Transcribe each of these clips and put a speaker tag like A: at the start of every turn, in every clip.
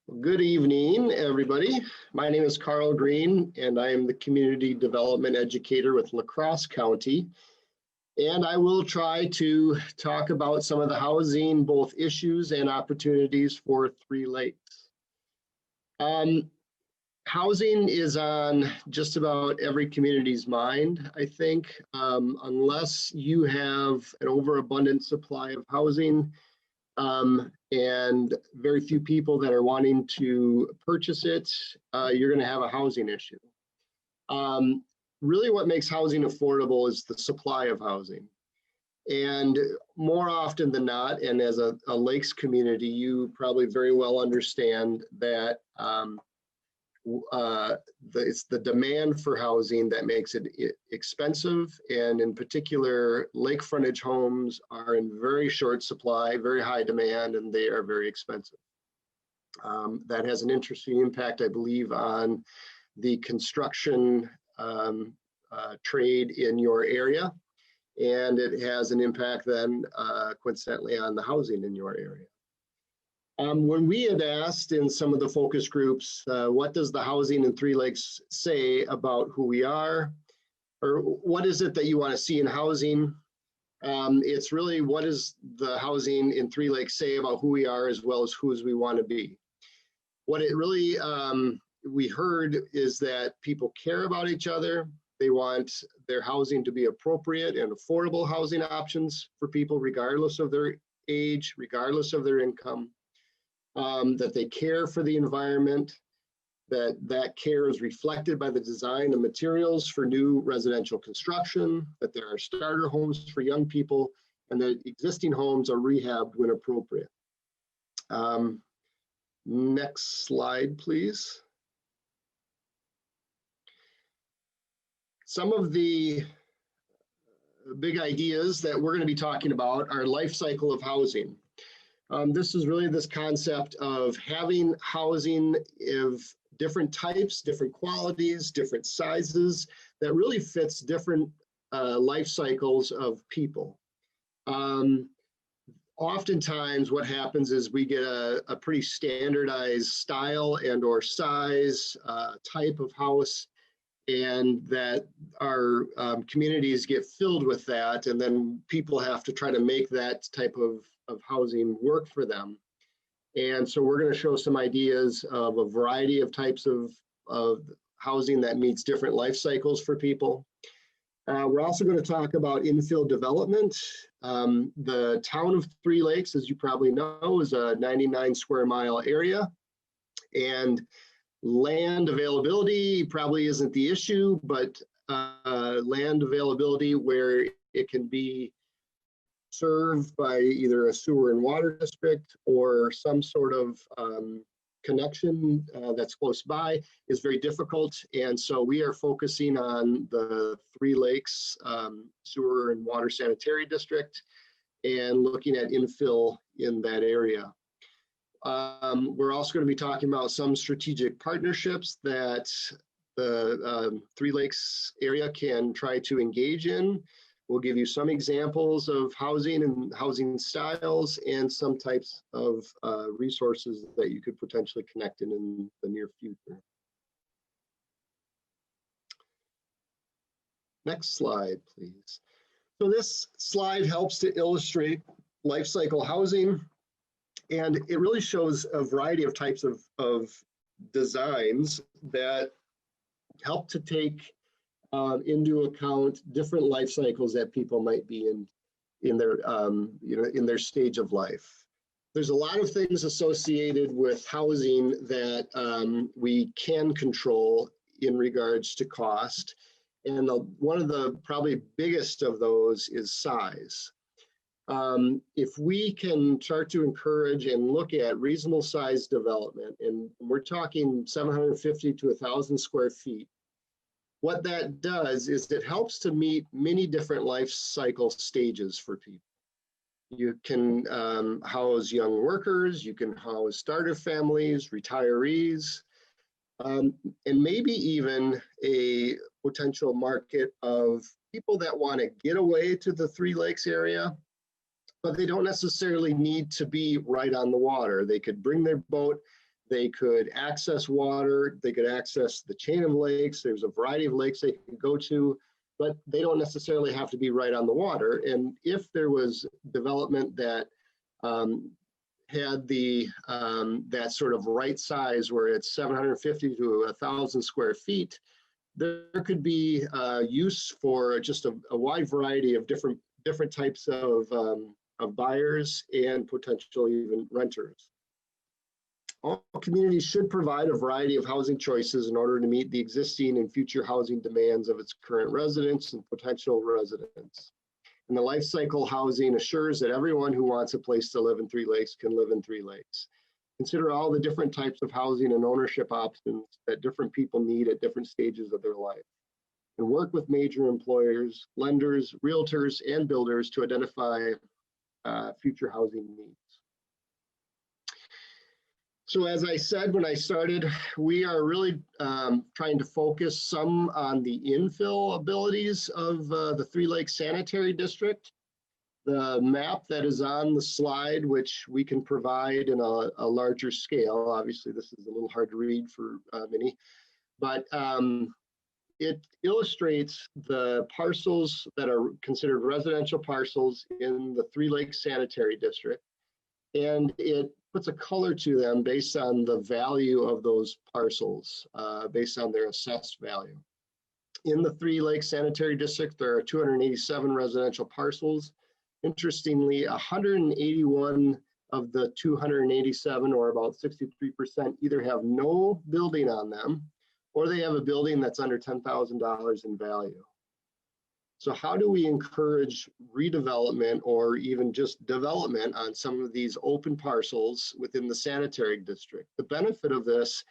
A: Good evening, everybody. My name is Carl Green, and I am the Community Development Educator with La Crosse County. And I will try to talk about some of the housing, both issues and opportunities for Three Lakes. Housing is on just about every community's mind, I think, unless you have an overabundant supply of housing. And very few people that are wanting to purchase it, you're going to have a housing issue. Really what makes housing affordable is the supply of housing. And more often than not, and as a lakes community, you probably very well understand that it's the demand for housing that makes it expensive, and in particular, lake frontage homes are in very short supply, very high demand, and they are very expensive. That has an interesting impact, I believe, on the construction trade in your area, and it has an impact then coincidentally on the housing in your area. When we had asked in some of the focus groups, what does the housing in Three Lakes say about who we are, or what is it that you want to see in housing? It's really what does the housing in Three Lakes say about who we are as well as who we want to be. What it really, we heard is that people care about each other. They want their housing to be appropriate and affordable housing options for people regardless of their age, regardless of their income. That they care for the environment, that care is reflected by the design of materials for new residential construction, that there are starter homes for young people, and that existing homes are rehabbed when appropriate. Next slide, please. Some of the big ideas that we're going to be talking about are life cycle of housing. This is really this concept of having housing of different types, different qualities, different sizes that really fits different life cycles of people. Oftentimes what happens is we get a pretty standardized style and or size type of house, and that our communities get filled with that, and then people have to try to make that type of housing work for them. And so we're going to show some ideas of a variety of types of housing that meets different life cycles for people. We're also going to talk about infill development. The town of Three Lakes, as you probably know, is a 99 square mile area, and land availability probably isn't the issue, but land availability where it can be served by either a sewer and water district or some sort of connection that's close by is very difficult. And so we are focusing on the Three Lakes sewer and water sanitary district and looking at infill in that area. We're also going to be talking about some strategic partnerships that the Three Lakes area can try to engage in. We'll give you some examples of housing and housing styles and some types of resources that you could potentially connect in the near future. Next slide, please. So this slide helps to illustrate life cycle housing, and it really shows a variety of types of designs that help to take into account different life cycles that people might be in their in their stage of life. There's a lot of things associated with housing that we can control in regards to cost, and one of the probably biggest of those is size. If we can start to encourage and look at reasonable size development, and we're talking 750 to 1,000 square feet, what that does is it helps to meet many different life cycle stages for people. You can house young workers, you can house starter families, retirees, and maybe even a potential market of people that want to get away to the Three Lakes area, but they don't necessarily need to be right on the water. They could bring their boat, They could access water, they could access the chain of lakes. There's a variety of lakes they can go to, but they don't necessarily have to be right on the water. And if there was development that had that sort of right size where it's 750 to 1,000 square feet, there could be use for just a wide variety of different types of buyers and potential even renters. All communities should provide a variety of housing choices in order to meet the existing and future housing demands of its current residents and potential residents. And the life cycle housing assures that everyone who wants a place to live in Three Lakes can live in Three Lakes. Consider all the different types of housing and ownership options that different people need at different stages of their life. And work with major employers, lenders, realtors, and builders to identify future housing needs. So as I said when I started, we are really trying to focus some on the infill abilities of the Three Lakes Sanitary District. The map that is on the slide, which we can provide in a larger scale, obviously this is a little hard to read for many, but it illustrates the parcels that are considered residential parcels in the Three Lakes Sanitary District. And it puts a color to them based on the value of those parcels, based on their assessed value. In the Three Lakes Sanitary District, there are 287 residential parcels. Interestingly, 181 of the 287, or about 63%, either have no building on them, or they have a building that's under $10,000 in value. So how do we encourage redevelopment or even just development on some of these open parcels within the sanitary district? The benefit of this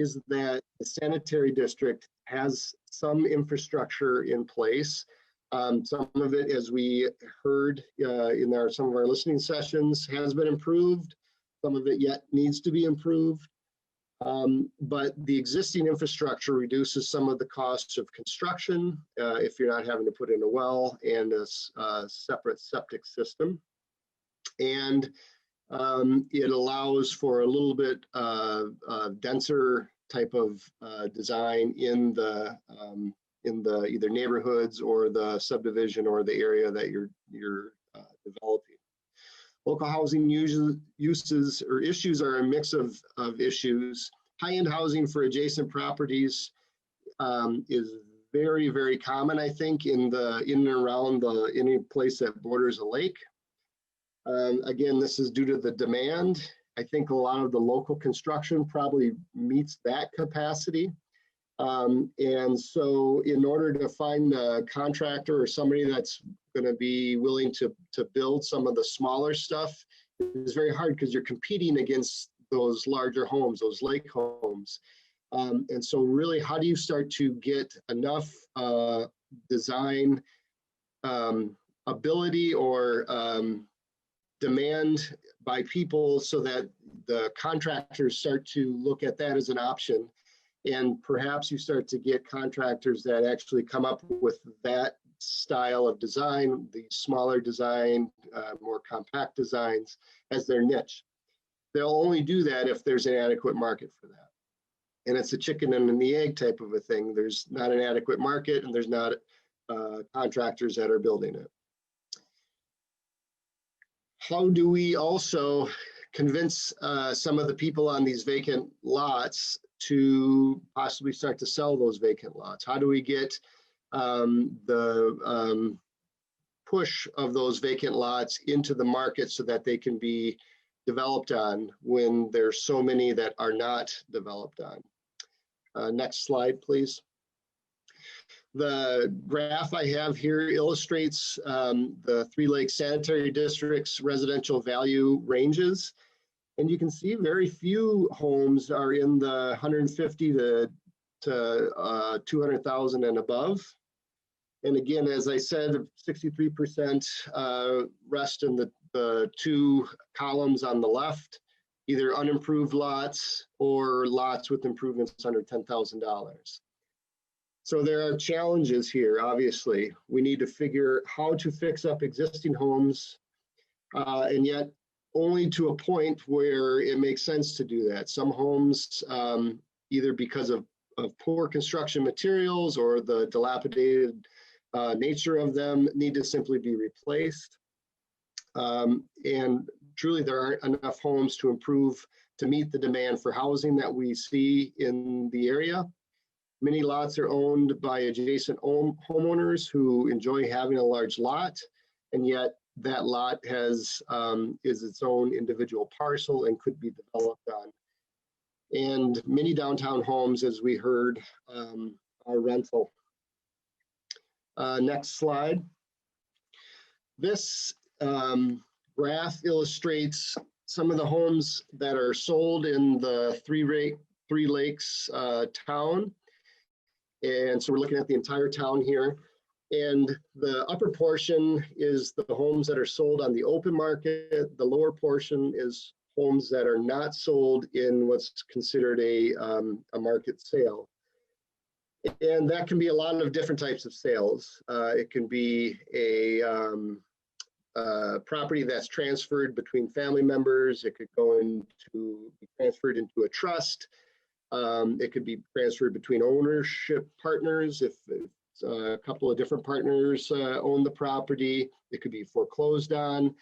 A: is that the sanitary district has some infrastructure in place. Some of it, as we heard in some of our listening sessions, has been improved. Some of it yet needs to be improved. But the existing infrastructure reduces some of the costs of construction if you're not having to put in a well and a separate septic system. And it allows for a little bit denser type of design in the either neighborhoods or the subdivision or the area that you're developing. Local housing uses or issues are a mix of issues. High-end housing for adjacent properties is very, very common, I think, in and around any place that borders a lake. Again, this is due to the demand. I think a lot of the local construction probably meets that capacity. And so in order to find a contractor or somebody that's going to be willing to build some of the smaller stuff, it's very hard because you're competing against those larger homes, those lake homes. And so really, how do you start to get enough design ability or demand by people so that the contractors start to look at that as an option? And perhaps you start to get contractors that actually come up with that style of design, the smaller design, more compact designs as their niche. They'll only do that if there's an adequate market for that. And it's a chicken and the egg type of a thing. There's not an adequate market and there's not contractors that are building it. How do we also convince some of the people on these vacant lots to possibly start to sell those vacant lots? How do we get the push of those vacant lots into the market so that they can be developed on when there's so many that are not developed on? Next slide, please. The graph I have here illustrates the Three Lakes Sanitary District's residential value ranges. And you can see very few homes are in the 150 to 200,000 and above. And again, as I said, 63% rest in the two columns on the left, either unimproved lots or lots with improvements under $10,000. So there are challenges here, obviously. We need to figure how to fix up existing homes and yet only to a point where it makes sense to do that. Some homes, either because of poor construction materials or the dilapidated nature of them, need to simply be replaced. And truly, there aren't enough homes to meet the demand for housing that we see in the area. Many lots are owned by adjacent homeowners who enjoy having a large lot, and yet that lot is its own individual parcel and could be developed on. And many downtown homes, as we heard, are rental. Next slide. This graph illustrates some of the homes that are sold in the Three Lakes town. And so we're looking at the entire town here. And the upper portion is the homes that are sold on the open market. The lower portion is homes that are not sold in what's considered a market sale. And that can be a lot of different types of sales. It can be a property that's transferred between family members. It could be transferred into a trust. It could be transferred between ownership partners if a couple of different partners own the property. It could be foreclosed on.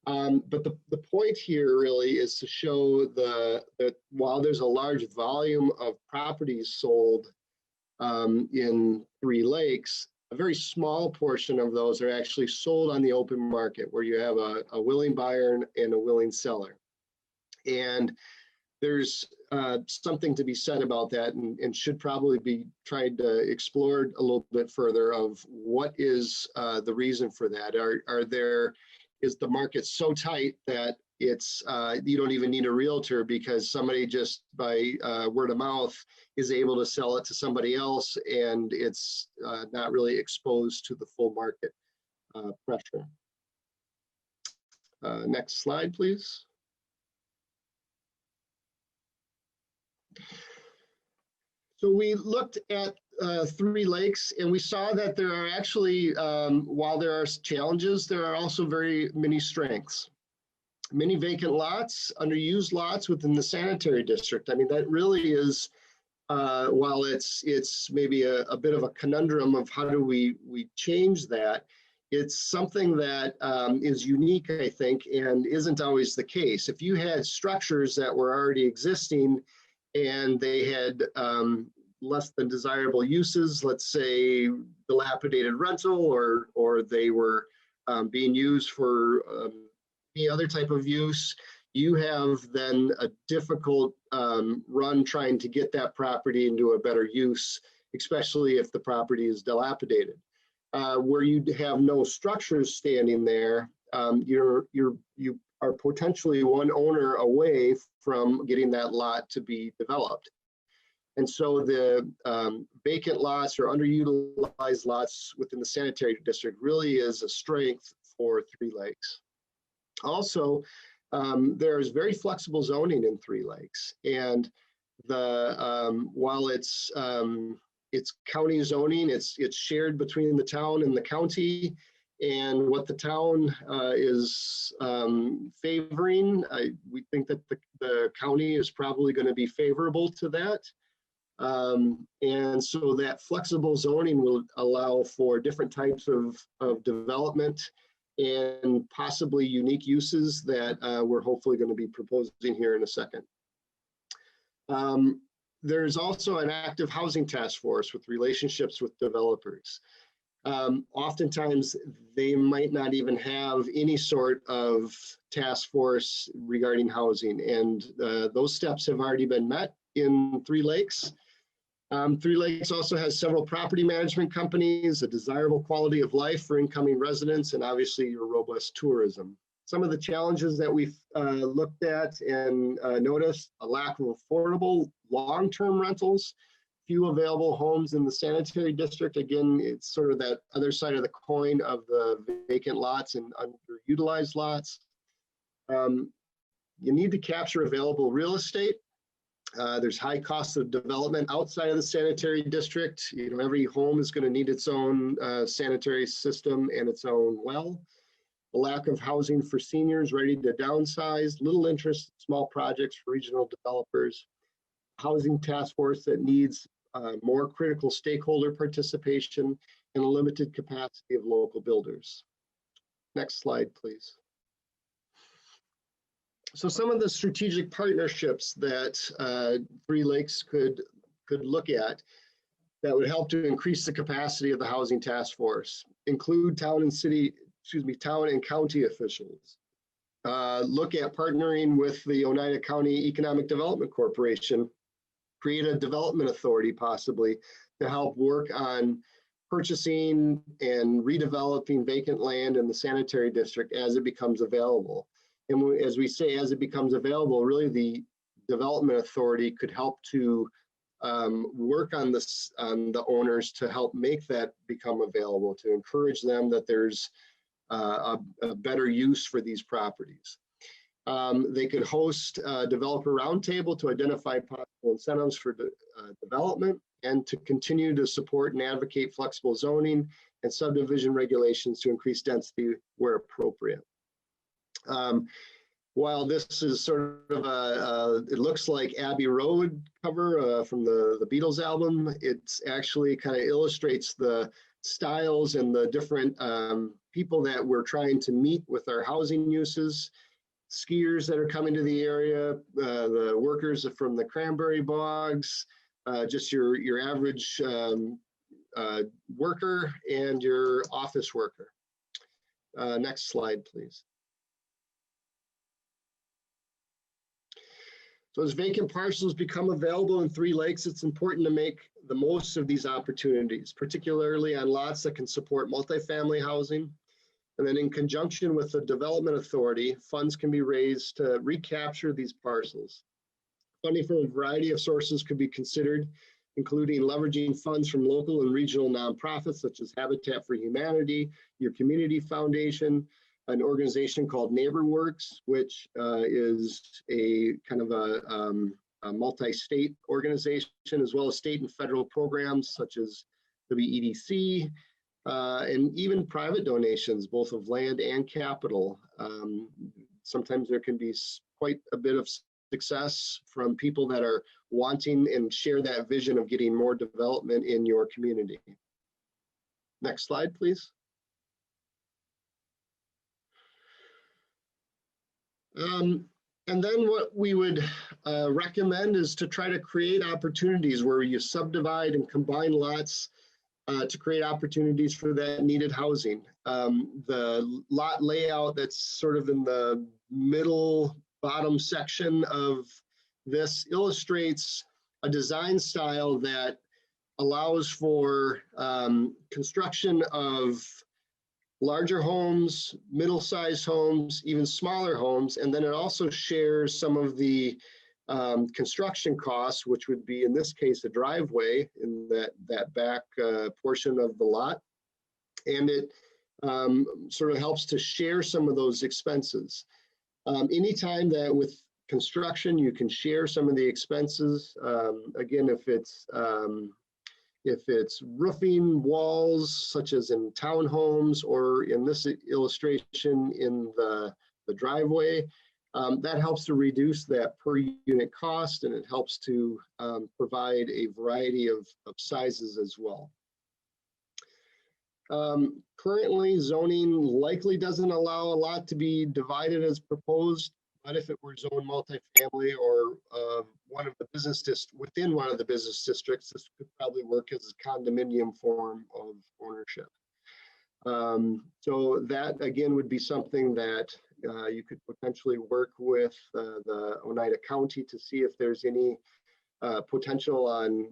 A: But the point here really is to show that while there's a large volume of properties sold in Three Lakes, a very small portion of those are actually sold on the open market, where you have a willing buyer and a willing seller. And there's something to be said about that, and should probably be tried to explore a little bit further of what is the reason for that. Is the market so tight that it's you don't even need a realtor, because somebody just by word of mouth is able to sell it to somebody else, and it's not really exposed to the full market pressure. Next slide, please. So we looked at Three Lakes, and we saw that there are actually, while there are challenges, there are also very many strengths. Many vacant lots, underused lots within the sanitary district. I mean, that really is, while it's maybe a bit of a conundrum of how do we change that, it's something that is unique, I think, and isn't always the case. If you had structures that were already existing and they had less than desirable uses, let's say dilapidated rental, or they were being used for any other type of use, you have then a difficult run trying to get that property into a better use, especially if the property is dilapidated. Where you have no structures standing there, you are potentially one owner away from getting that lot to be developed. And so the vacant lots or underutilized lots within the sanitary district really is a strength for Three Lakes. Also, there's very flexible zoning in Three Lakes, and while it's county zoning, it's shared between the town and the county. And what the town is favoring, we think that the county is probably going to be favorable to that. And so that flexible zoning will allow for different types of development and possibly unique uses that we're hopefully going to be proposing here in a second. There's also an active housing task force with relationships with developers. Oftentimes, they might not even have any sort of task force regarding housing, and those steps have already been met in Three Lakes. Three Lakes also has several property management companies, a desirable quality of life for incoming residents, and obviously your robust tourism. Some of the challenges that we've looked at and noticed: a lack of affordable long-term rentals, few available homes in the sanitary district. Again, it's sort of that other side of the coin of the vacant lots and underutilized lots. You need to capture available real estate. There's high cost of development outside of the sanitary district. Every home is going to need its own sanitary system and its own well. the lack of housing for seniors ready to downsize, little interest in small projects for regional developers, housing task force that needs more critical stakeholder participation, and a limited capacity of local builders. Next slide, please. So some of the strategic partnerships that Three Lakes could look at that would help to increase the capacity of the housing task force include town and county officials. Look at partnering with the Oneida County Economic Development Corporation, create a development authority possibly to help work on purchasing and redeveloping vacant land in the sanitary district as it becomes available. And as we say, as it becomes available, really the development authority could help to work on this, on the owners to help make that become available, to encourage them that there's a better use for these properties. They could host a developer roundtable to identify possible incentives for development and to continue to support and advocate flexible zoning and subdivision regulations to increase density where appropriate. While this is sort of it looks like Abbey Road cover from the Beatles album, it's actually kind of illustrates the styles and the different people that we're trying to meet with our housing uses. Skiers that are coming to the area, the workers from the cranberry bogs, just your average worker and your office worker. Next slide, please. So as vacant parcels become available in Three Lakes, it's important to make the most of these opportunities, particularly on lots that can support multifamily housing. And then in conjunction with the development authority, funds can be raised to recapture these parcels. Funding from a variety of sources could be considered, including leveraging funds from local and regional nonprofits such as Habitat for Humanity, your community foundation, an organization called NeighborWorks, which is a kind of a multi-state organization, as well as state and federal programs such as WEDC, and even private donations, both of land and capital. Sometimes there can be quite a bit of success from people that are wanting and share that vision of getting more development in your community. Next slide, please. And then what we would recommend is to try to create opportunities where you subdivide and combine lots to create opportunities for that needed housing. The lot layout that's sort of in the middle bottom section of this illustrates a design style that allows for construction of larger homes, middle-sized homes, even smaller homes, and then it also shares some of the construction costs, which would be in this case a driveway in that back portion of the lot, and it sort of helps to share some of those expenses. Anytime that with construction you can share some of the expenses, again, if it's roofing walls, such as in townhomes, or in this illustration in the driveway, that helps to reduce that per unit cost, and it helps to provide a variety of sizes as well. Currently, zoning likely doesn't allow a lot to be divided as proposed, but if it were zoned multifamily or within one of the business districts, this could probably work as a condominium form of ownership. So that again would be something that you could potentially work with the Oneida County to see if there's any potential on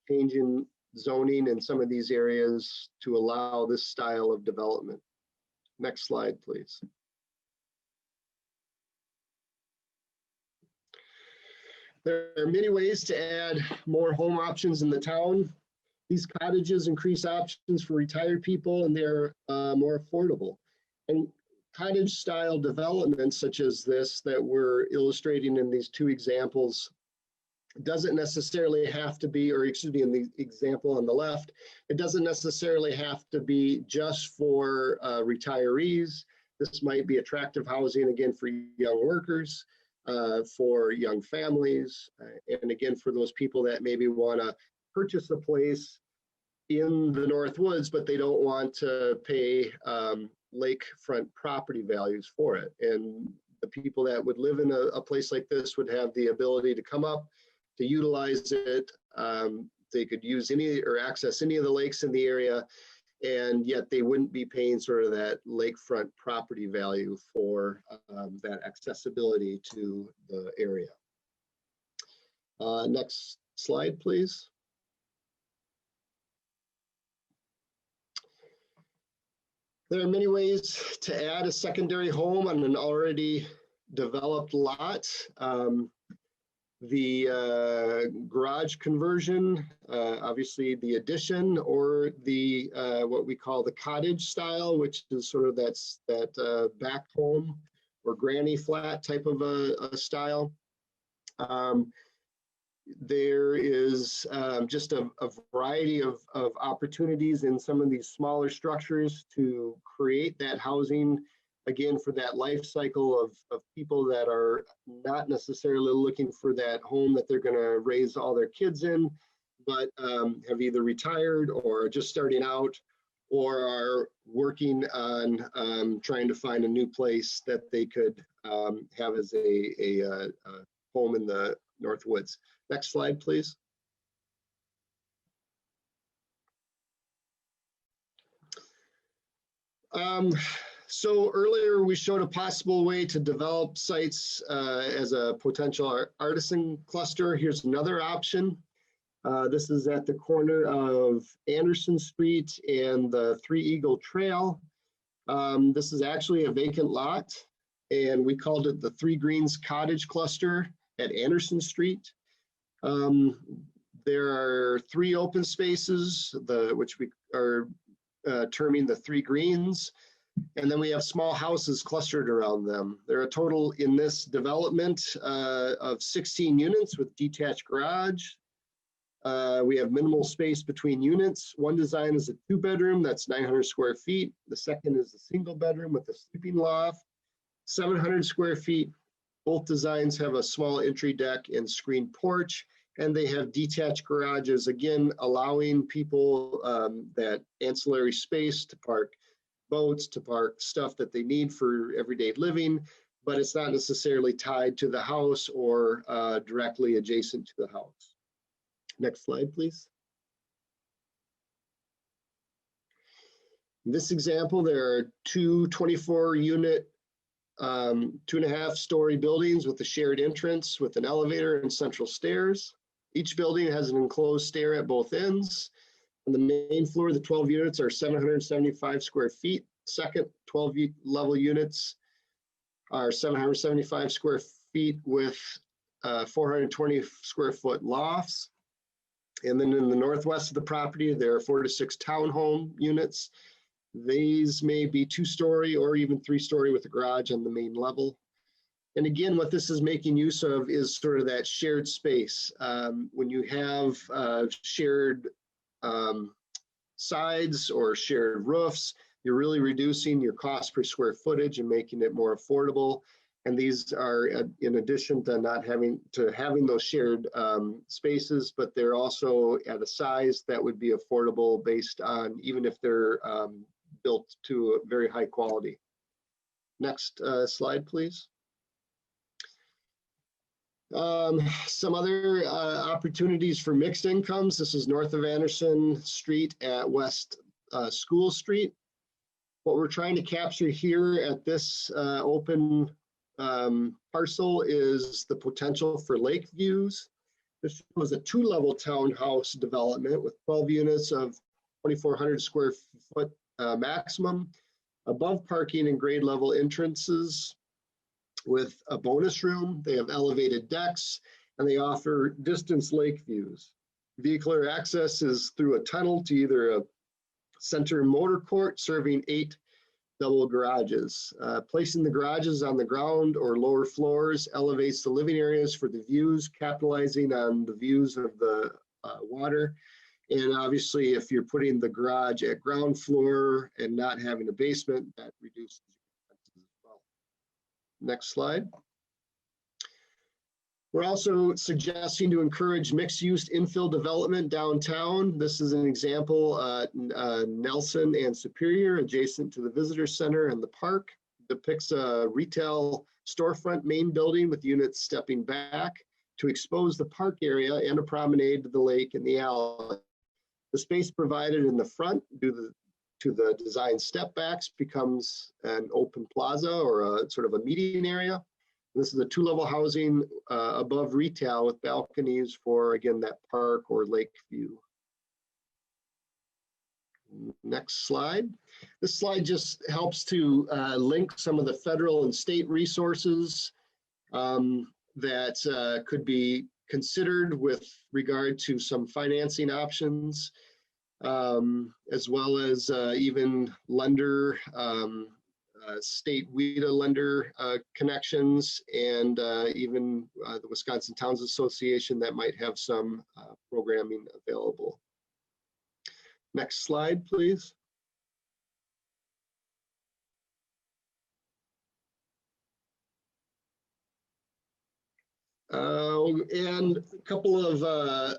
A: changing zoning in some of these areas to allow this style of development. Next slide, please. There are many ways to add more home options in the town. These cottages increase options for retired people, and they're more affordable. And cottage style developments such as this that we're illustrating in these two examples doesn't necessarily have to be, or excuse me, in the example on the left, it doesn't necessarily have to be just for retirees. This might be attractive housing, again, for young workers, for young families, and again, for those people that maybe want to purchase a place in the North Woods, but they don't want to pay lakefront property values for it. And the people that would live in a place like this would have the ability to come up, to utilize it. They could use any or access any of the lakes in the area, and yet they wouldn't be paying sort of that lakefront property value for that accessibility to the area. Next slide, please. There are many ways to add a secondary home on an already developed lot. The garage conversion, obviously the addition, or the what we call the cottage style, which is sort of that back home or granny flat type of a style. There is just a variety of opportunities in some of these smaller structures to create that housing, again, for that life cycle of people that are not necessarily looking for that home that they're going to raise all their kids in, but have either retired or just starting out, or are working on trying to find a new place that they could have as a home in the North Woods. Next slide, please. So earlier we showed a possible way to develop sites as a potential artisan cluster. Here's another option. This is at the corner of Anderson Street and the Three Eagle Trail. This is actually a vacant lot, and we called it the Three Greens Cottage Cluster at Anderson Street. There are 3 open spaces, which we are terming the Three Greens, and then we have small houses clustered around them. There are a total in this development of 16 units with detached garage. We have minimal space between units. One design is a 2-bedroom, that's 900 square feet. The second is a single bedroom with a sleeping loft, 700 square feet. Both designs have a small entry deck and screened porch, and they have detached garages, again, allowing people that ancillary space to park boats, to park stuff that they need for everyday living, but it's not necessarily tied to the house or directly adjacent to the house. Next slide, please. In this example, there are 2 24-unit 2.5-story buildings with a shared entrance with an elevator and central stairs. Each building has an enclosed stair at both ends. On the main floor, the 12 units are 775 square feet. Second 12-level units are 775 square feet with 420 square foot lofts. And then in the northwest of the property, there are 4 to 6 townhome units. These may be 2-story or even 3-story with a garage on the main level. And again, what this is making use of is sort of that shared space. When you have shared sides or shared roofs, you're really reducing your cost per square footage and making it more affordable. And these are in addition to not having those shared spaces, but they're also at a size that would be affordable based on, even if they're built to a very high quality. Next slide, please. Some other opportunities for mixed incomes. This is north of Anderson Street at West School Street. What we're trying to capture here at this open parcel is the potential for lake views. This was a 2-level townhouse development with 12 units of 2,400 square foot maximum, above parking and grade level entrances with a bonus room. They have elevated decks, and they offer distance lake views. Vehicular access is through a tunnel to either a center motor court serving 8 double garages. Placing the garages on the ground or lower floors elevates the living areas for the views, capitalizing on the views of the water. And obviously, if you're putting the garage at ground floor and not having a basement, that reduces your expenses Next slide. We're also suggesting to encourage mixed-use infill development downtown. This is an example, Nelson and Superior, adjacent to the Visitor Center and the park, depicts a retail storefront main building with units stepping back to expose the park area and a promenade to the lake and the alley. The space provided in the front due to the design step backs becomes an open plaza or a sort of a meeting area. This is a two-level housing above retail with balconies for, again, that park or lake view. Next slide. This slide just helps to link some of the federal and state resources that could be considered with regard to some financing options, as well as even lender state WIDA lender connections, and even the Wisconsin Towns Association that might have some programming available. Next slide, please. And a couple of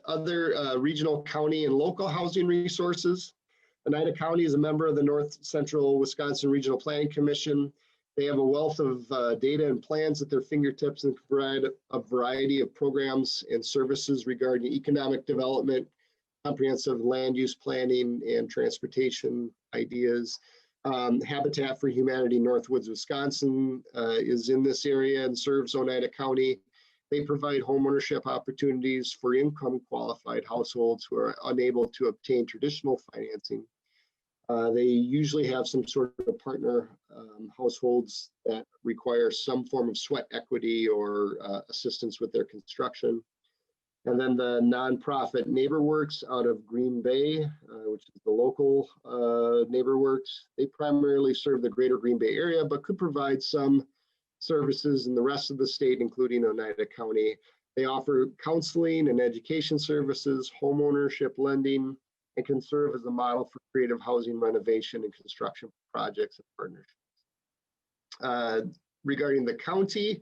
A: other regional, county, and local housing resources. Oneida County is a member of the North Central Wisconsin Regional Planning Commission. They have a wealth of data and plans at their fingertips and provide a variety of programs and services regarding economic development, comprehensive land use planning, and transportation ideas. Habitat for Humanity Northwoods Wisconsin is in this area and serves Oneida County. They provide homeownership opportunities for income qualified households who are unable to obtain traditional financing. They usually have some sort of partner households that require some form of sweat equity or assistance with their construction. And then the nonprofit NeighborWorks out of Green Bay, which is the local NeighborWorks. They primarily serve the greater Green Bay area, but could provide some services in the rest of the state, including Oneida County. They offer counseling and education services, homeownership lending, and can serve as a model for creative housing renovation and construction projects and partnerships. Regarding the county,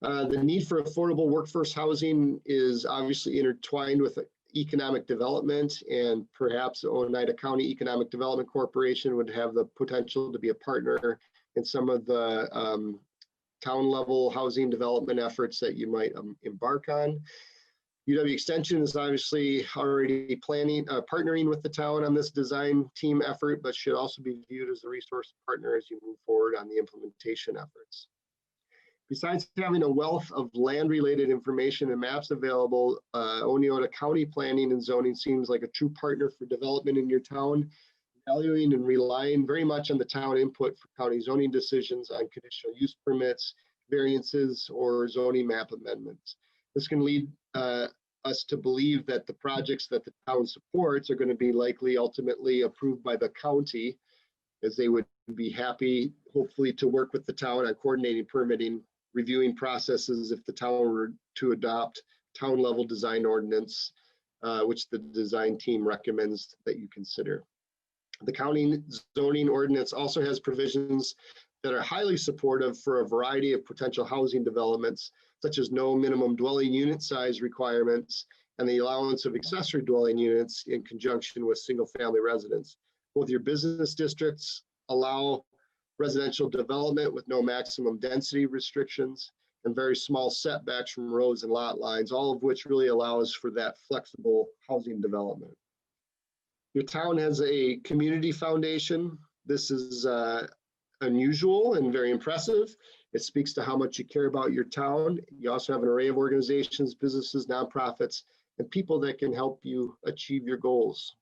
A: the need for affordable workforce housing is obviously intertwined with economic development, and perhaps Oneida County Economic Development Corporation would have the potential to be a partner in some of the town level housing development efforts that you might embark on. UW Extension is obviously already partnering with the town on this design team effort, but should also be viewed as a resource partner as you move forward on the implementation efforts. Besides having a wealth of land-related information and maps available, Oneida County Planning and Zoning seems like a true partner for development in your town, valuing and relying very much on the town input for county zoning decisions on conditional use permits, variances, or zoning map amendments. This can lead us to believe that the projects that the town supports are going to be likely ultimately approved by the county, as they would be happy, hopefully, to work with the town on coordinating permitting, reviewing processes if the town were to adopt town level design ordinance, which the design team recommends that you consider. The county zoning ordinance also has provisions that are highly supportive for a variety of potential housing developments, such as no minimum dwelling unit size requirements and the allowance of accessory dwelling units in conjunction with single family residents. Both your business districts allow residential development with no maximum density restrictions and very small setbacks from roads and lot lines, all of which really allows for that flexible housing development. Your town has a community foundation. This is unusual and very impressive. It speaks to how much you care about your town. You also have an array of organizations, businesses, nonprofits, and people that can help you achieve your goals.